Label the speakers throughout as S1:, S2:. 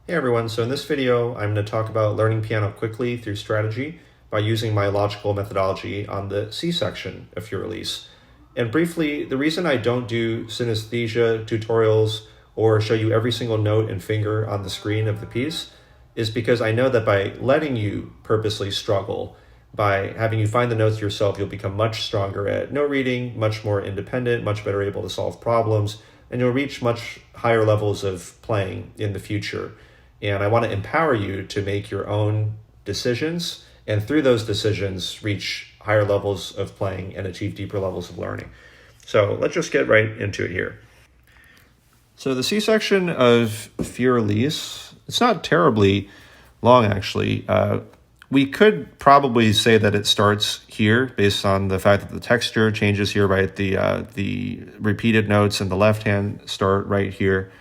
S1: Hey everyone, so in this video I'm going to talk about learning piano quickly through strategy by using my logical methodology on the C section of Für Elise. And briefly, the reason I don't do synesthesia tutorials or show you every single note and finger on the screen of the piece is because I know that by letting you purposely struggle, by having you find the notes yourself, you'll become much stronger at note reading, much more independent, much better able to solve problems, and you'll reach much higher levels of playing in the future. And I want to empower you to make your own decisions, and through those decisions, reach higher levels of playing and achieve deeper levels of learning. So let's just get right into it here. So the C section of Für Elise, it's not terribly long actually. We could probably say that it starts here based on the fact that the texture changes here, right? The repeated notes in the left hand start right here.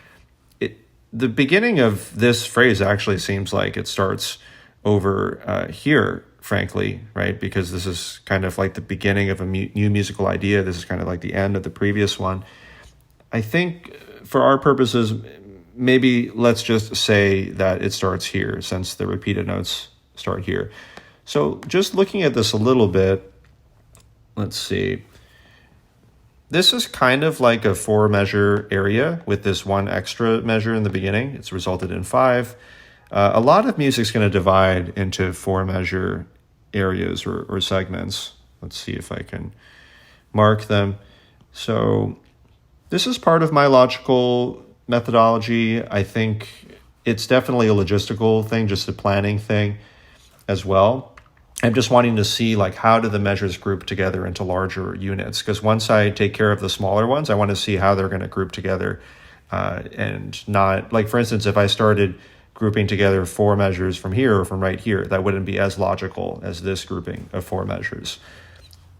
S1: The beginning of this phrase actually seems like it starts over here, frankly, right? Because this is kind of like the beginning of a new musical idea. This is kind of like the end of the previous one. I think for our purposes, maybe let's just say that it starts here since the repeated notes start here. So just looking at this a little bit, let's see. This is kind of like a 4-measure area with this one extra measure in the beginning. It's resulted in 5. A lot of music's going to divide into 4-measure areas or segments. Let's see if I can mark them. So this is part of my logical methodology. I think it's definitely a logistical thing, just a planning thing as well. I'm just wanting to see like how do the measures group together into larger units, because once I take care of the smaller ones, I want to see how they're going to group together and not like, for instance, if I started grouping together 4 measures from here or from right here, that wouldn't be as logical as this grouping of 4 measures.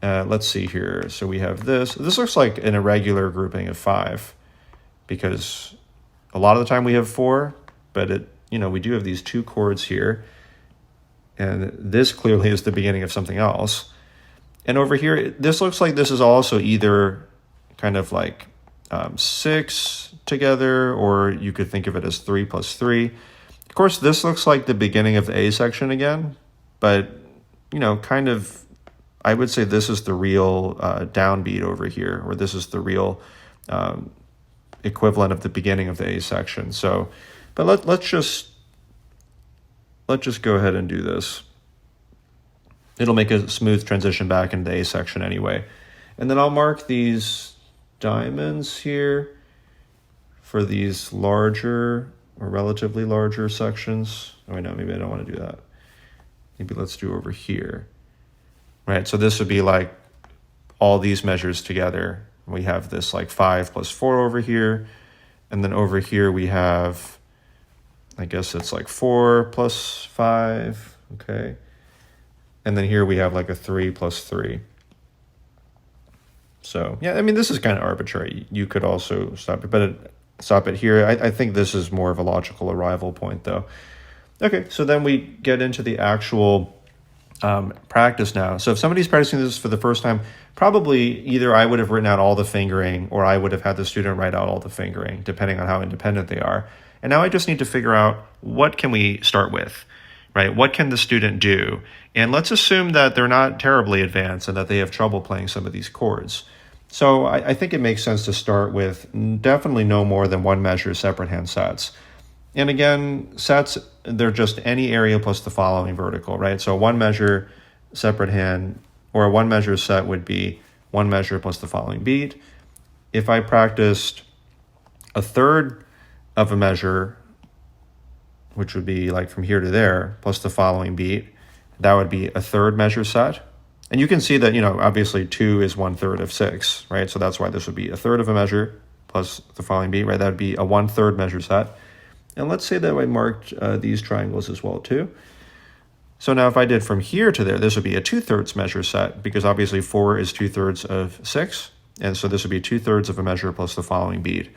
S1: Let's see here. So we have this. This looks like an irregular grouping of 5 because a lot of the time we have 4, but we do have these 2 chords here. And this clearly is the beginning of something else. And over here, this looks like this is also either kind of like 6 together, or you could think of it as 3 plus 3. Of course, this looks like the beginning of the A section again, but, kind of, I would say this is the real downbeat over here, or this is the real equivalent of the beginning of the A section. So, but let's just go ahead and do this. It'll make a smooth transition back into the A section anyway. And then I'll mark these diamonds here for these larger or relatively larger sections. Oh, I know, maybe I don't want to do that. Maybe let's do over here. Right, so this would be like all these measures together. We have this like 5 plus 4 over here. And then over here we have, I guess it's like 4 plus 5, okay. And then here we have like a 3 plus 3. So, yeah, I mean, this is kind of arbitrary. You could also stop it, but stop it here. I think this is more of a logical arrival point, though. Okay, so then we get into the actual practice now. So if somebody's practicing this for the first time, probably either I would have written out all the fingering or I would have had the student write out all the fingering, depending on how independent they are. And now I just need to figure out what can we start with, right? What can the student do? And let's assume that they're not terribly advanced and that they have trouble playing some of these chords. So I think it makes sense to start with definitely no more than 1 measure separate hand sets. And again, sets, they're just any area plus the following vertical, right? So 1 measure separate hand or a 1 measure set would be 1 measure plus the following beat. If I practiced a third of a measure, which would be like from here to there, plus the following beat, that would be a 3rd measure set. And you can see that, obviously 2 is 1/3 of 6, right? So that's why this would be a 3rd of a measure plus the following beat, right? That would be a 1/3 measure set. And let's say that I marked these triangles as well too. So now if I did from here to there, this would be a 2/3 measure set because obviously 4 is 2/3 of 6. And so this would be 2/3 of a measure plus the following beat.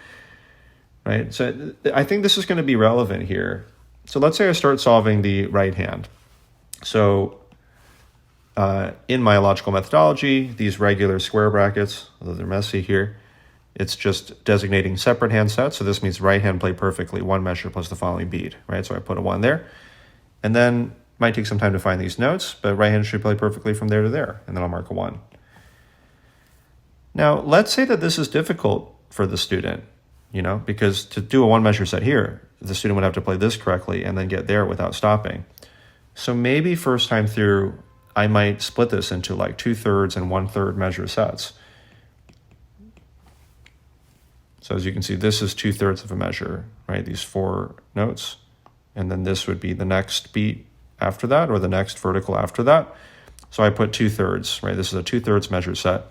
S1: Right? So I think this is going to be relevant here. So let's say I start solving the right hand. So in my logical methodology, these regular square brackets, although they're messy here, it's just designating separate hand sets. So this means right hand play perfectly, one measure plus the following beat, right? So I put a 1 there. And then might take some time to find these notes, but right hand should play perfectly from there to there. And then I'll mark a 1. Now, let's say that this is difficult for the student, because to do a 1 measure set here, the student would have to play this correctly and then get there without stopping. So maybe first time through, I might split this into like 2/3 and 1/3 measure sets. So as you can see, this is 2/3 of a measure, right? These 4 notes. And then this would be the next beat after that, or the next vertical after that. So I put 2/3, right? This is a 2/3 measure set.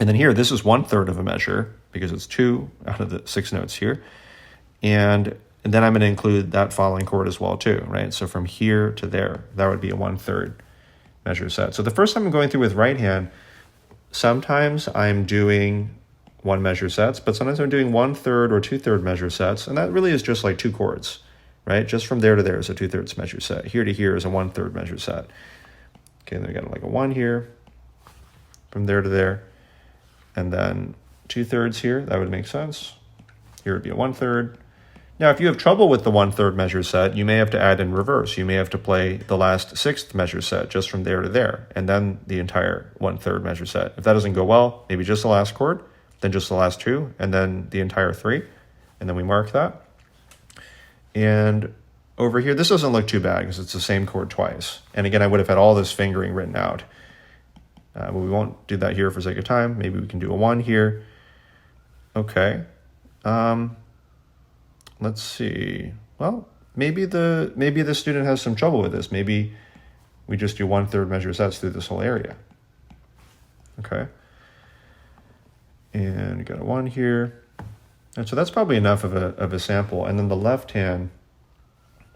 S1: And then here, this is 1/3 of a measure because it's 2 out of the 6 notes here. And then I'm going to include that following chord as well too, right? So from here to there, that would be a 1/3 measure set. So the first time I'm going through with right hand, sometimes I'm doing 1 measure sets, but sometimes I'm doing 1/3 or 2/3 measure sets. And that really is just like 2 chords, right? Just from there to there is a 2/3 measure set. Here to here is a 1/3 measure set. Okay, then we got like a 1 here, from there to there. And then 2/3 here, that would make sense. Here would be a 1/3. Now, if you have trouble with the 1/3 measure set, you may have to add in reverse. You may have to play the last 6th measure set just from there to there, and then the entire 1/3 measure set. If that doesn't go well, maybe just the last chord, then just the last 2, and then the entire 3, and then we mark that. And over here, this doesn't look too bad because it's the same chord twice. And again, I would have had all this fingering written out. But we won't do that here for sake of time. Maybe we can do a 1 here. Okay. Let's see. Well, maybe the student has some trouble with this. Maybe we just do 1/3 measure sets through this whole area. Okay. And we got a 1 here. And so that's probably enough of a sample. And then the left hand,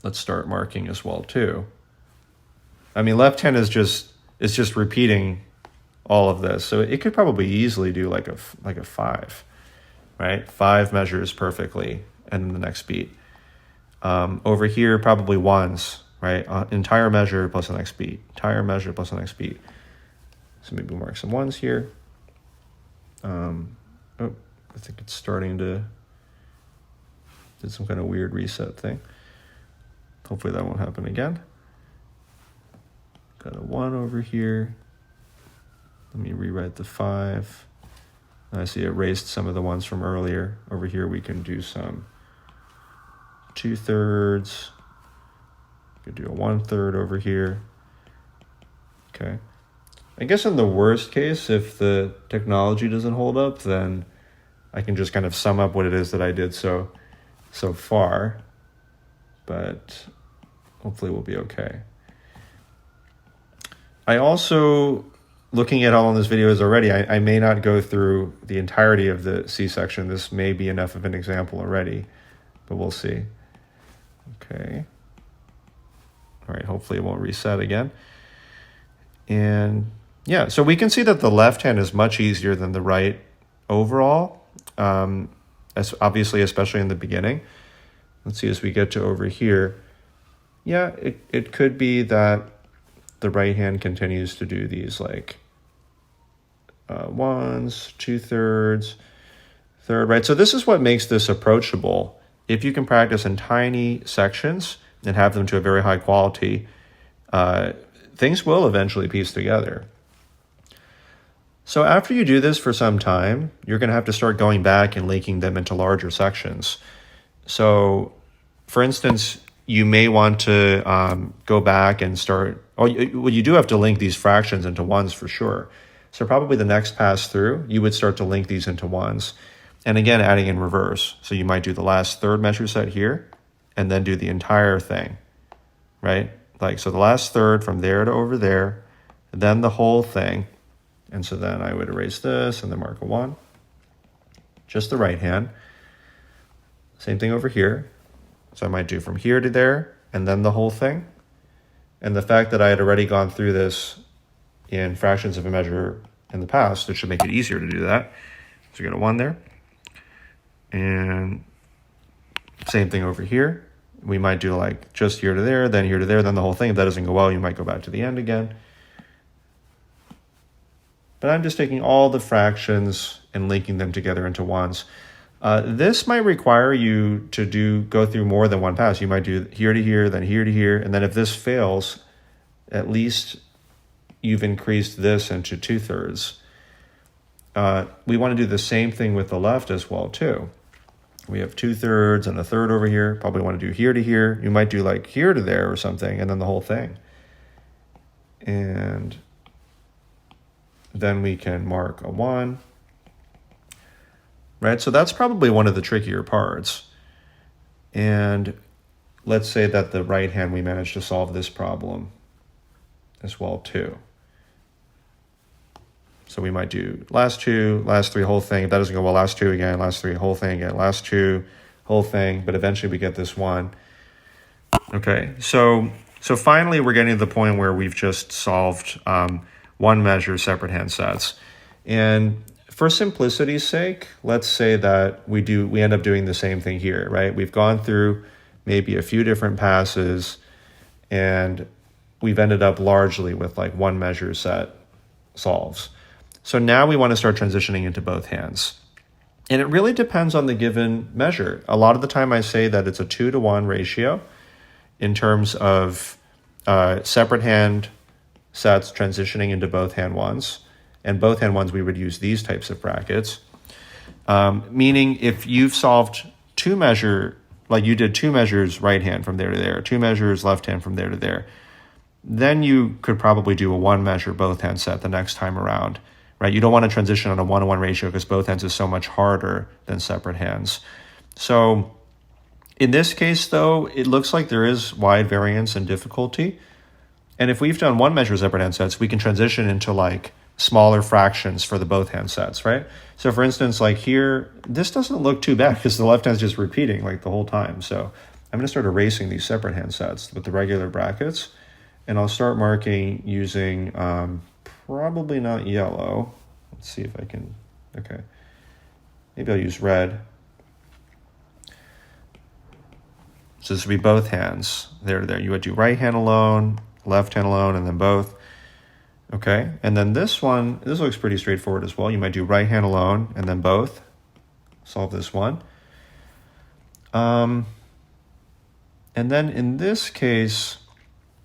S1: let's start marking as well too. I mean, left hand is just repeating all of this. So it could probably easily do like a 5, right? 5 measures perfectly, and then the next beat. Over here, probably 1s, right? Entire measure plus the next beat. Entire measure plus the next beat. So maybe we'll mark some 1s here. I think it's starting to did some kind of weird reset thing. Hopefully that won't happen again. Got a 1 over here. Let me rewrite the 5. I see it erased some of the ones from earlier. Over here we can do some 2/3. We could do a 1/3 over here. Okay. I guess in the worst case, if the technology doesn't hold up, then I can just kind of sum up what it is that I did so far. But hopefully we'll be okay. I also, looking at how long this video is already, I may not go through the entirety of the C section. This may be enough of an example already, but we'll see. Okay. All right, hopefully it won't reset again. And yeah, so we can see that the left hand is much easier than the right overall, obviously, especially in the beginning. Let's see, as we get to over here, yeah, it could be that the right hand continues to do these like 1s, 2/3, 1/3, right? So this is what makes this approachable. If you can practice in tiny sections and have them to a very high quality, things will eventually piece together. So after you do this for some time, you're going to have to start going back and linking them into larger sections. So, for instance, you may want to go back and start, well, you do have to link these fractions into 1s for sure. So probably the next pass through, you would start to link these into 1s. And again, adding in reverse. So you might do the last 3rd measure set here, and then do the entire thing, right? Like, so the last 3rd from there to over there, then the whole thing. And so then I would erase this and then mark a 1. Just the right hand. Same thing over here. So I might do from here to there and then the whole thing. And the fact that I had already gone through this in fractions of a measure in the past, it should make it easier to do that. So we got a 1 there. And same thing over here. We might do like just here to there, then here to there, then the whole thing. If that doesn't go well, you might go back to the end again. but I'm just taking all the fractions and linking them together into ones. This might require you to go through more than one pass. You might do here to here, then here to here, and then if this fails, at least you've increased this into 2/3. We want to do the same thing with the left as well too. We have 2/3 and a third over here. Probably want to do here to here. You might do like here to there or something, and then the whole thing. And then we can mark a 1. Right, so that's probably one of the trickier parts. And let's say that the right hand, we managed to solve this problem as well too. So we might do last 2, last 3, whole thing. If that doesn't go well, last 2 again, last 3, whole thing again, last 2, whole thing. But eventually we get this 1. Okay, so finally we're getting to the point where we've just solved one measure separate hand sets. And for simplicity's sake, let's say that we end up doing the same thing here, right? We've gone through maybe a few different passes and we've ended up largely with like one measure set solves. So now we want to start transitioning into both hands. And it really depends on the given measure. A lot of the time I say that it's a 2-to-1 ratio in terms of separate hand sets transitioning into both hand ones. And both hand ones, we would use these types of brackets. Meaning if you've solved 2 measure, like you did 2 measures right hand from there to there, 2 measures left hand from there to there, then you could probably do a 1 measure both hand set the next time around, right? You don't want to transition on a 1-to-1 ratio because both hands is so much harder than separate hands. So in this case though, it looks like there is wide variance in difficulty. And if we've done 1 measure separate hand sets, we can transition into like smaller fractions for the both hand sets, right? So for instance, like here, this doesn't look too bad because the left hand's just repeating like the whole time. So I'm going to start erasing these separate hand sets with the regular brackets, and I'll start marking using probably not yellow. Let's see if I can, okay. Maybe I'll use red. So this would be both hands, there to there. You would do right hand alone, left hand alone, and then both. Okay, and then this one, this looks pretty straightforward as well. You might do right hand alone and then both. Solve this one. And then in this case,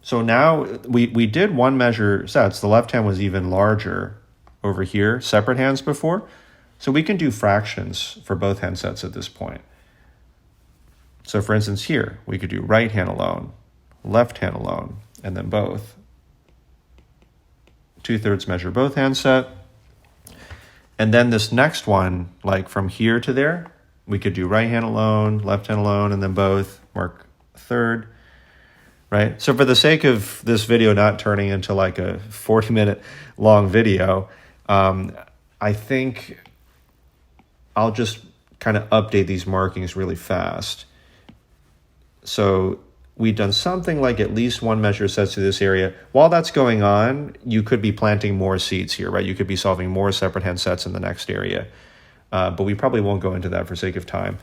S1: so now we did 1 measure sets. The left hand was even larger over here, separate hands before. So we can do fractions for both hand sets at this point. So for instance here, we could do right hand alone, left hand alone, and then both. 2/3 measure both hand set. And then this next one, like from here to there, we could do right hand alone, left hand alone, and then both, mark a third, right? So for the sake of this video not turning into like a 40-minute long video, I think I'll just kind of update these markings really fast. So we've done something like at least 1 measure sets to this area. While that's going on, you could be planting more seeds here, right? You could be solving more separate hand sets in the next area. But we probably won't go into that for sake of time.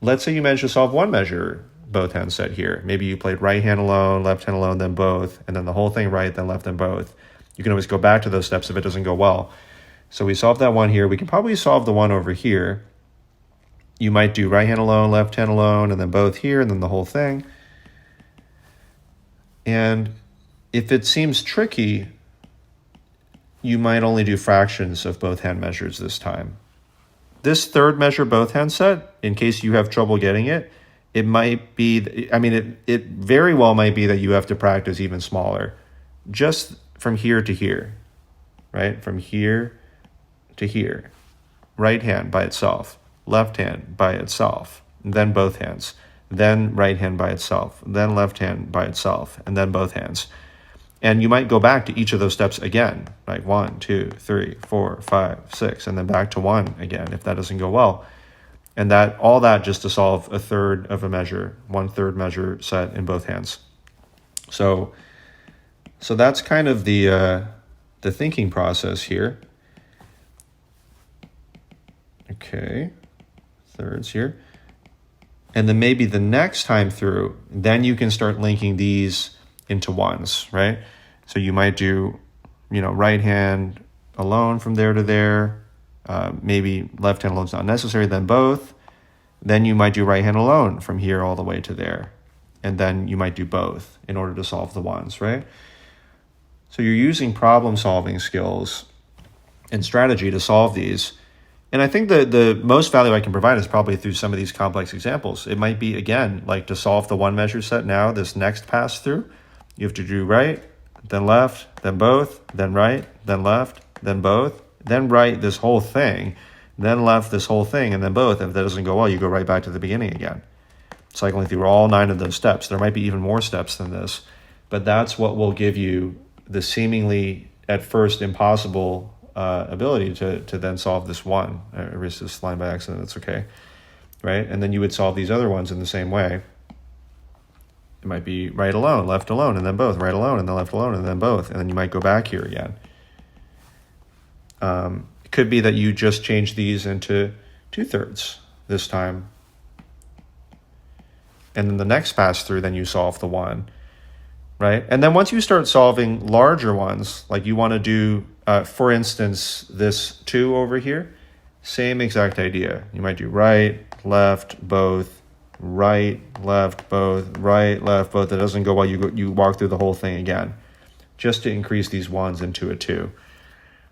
S1: Let's say you managed to solve 1 measure both hand set here. Maybe you played right hand alone, left hand alone, then both, and then the whole thing right, then left, then both. You can always go back to those steps if it doesn't go well. So we solved that one here. We can probably solve the one over here. You might do right hand alone, left hand alone, and then both here, and then the whole thing. And if it seems tricky, you might only do fractions of both hand measures this time. This third measure both hand set, in case you have trouble getting it, it might be, I mean, it very well might be that you have to practice even smaller, just from here to here, right? From here to here. Right hand by itself, left hand by itself, and then both hands, then right hand by itself, then left hand by itself, and then both hands. And you might go back to each of those steps again, like 1, 2, 3, 4, 5, 6, and then back to 1 again if that doesn't go well. And that all that just to solve a third of a measure, 1/3 measure set in both hands. So that's kind of the thinking process here. Okay, thirds here. And then maybe the next time through, then you can start linking these into ones, right? So you might do right hand alone from there to there. Maybe left hand alone is not necessary, then both. Then you might do right hand alone from here all the way to there. And then you might do both in order to solve the ones, right? So you're using problem solving skills and strategy to solve these. And I think the most value I can provide is probably through some of these complex examples. It might be, again, like to solve the one measure set now, this next pass through, you have to do right, then left, then both, then right, then left, then both, then right, this whole thing, then left, this whole thing, and then both. If that doesn't go well, you go right back to the beginning again, cycling through all 9 of those steps. There might be even more steps than this, but that's what will give you the seemingly at first impossible ability to then solve this one. I erased this line by accident, that's okay, right? And then you would solve these other ones in the same way. It might be right alone, left alone, and then both, right alone, and then left alone, and then both, and then you might go back here again. It could be that you just change these into 2/3 this time, and then the next pass through, then you solve the one, right? And then once you start solving larger ones, like you want to do, for instance, this 2 over here, same exact idea. You might do right, left, both, right, left, both, right, left, both. It doesn't go well, you walk through the whole thing again, just to increase these ones into a 2,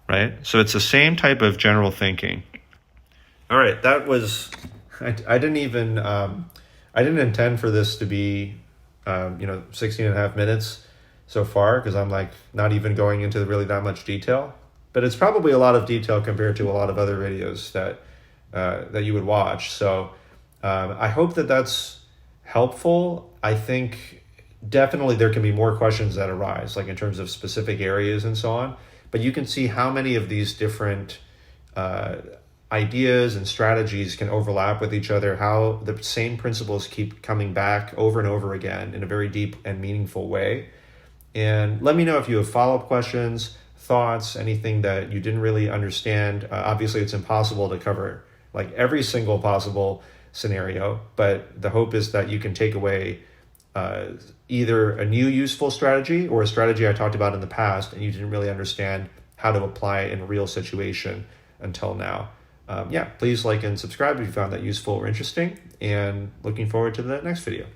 S1: right? So it's the same type of general thinking. All right, that was, I didn't even, I didn't intend for this to be, 16 and a half minutes so far, because I'm like not even going into really that much detail, but it's probably a lot of detail compared to a lot of other videos that you would watch. So I hope that that's helpful. I think definitely there can be more questions that arise, like in terms of specific areas and so on, but you can see how many of these different ideas and strategies can overlap with each other, how the same principles keep coming back over and over again in a very deep and meaningful way. And let me know if you have follow-up questions, thoughts, anything that you didn't really understand. Obviously, it's impossible to cover like every single possible scenario, but the hope is that you can take away either a new useful strategy or a strategy I talked about in the past and you didn't really understand how to apply it in a real situation until now. Please like and subscribe if you found that useful or interesting, and looking forward to the next video.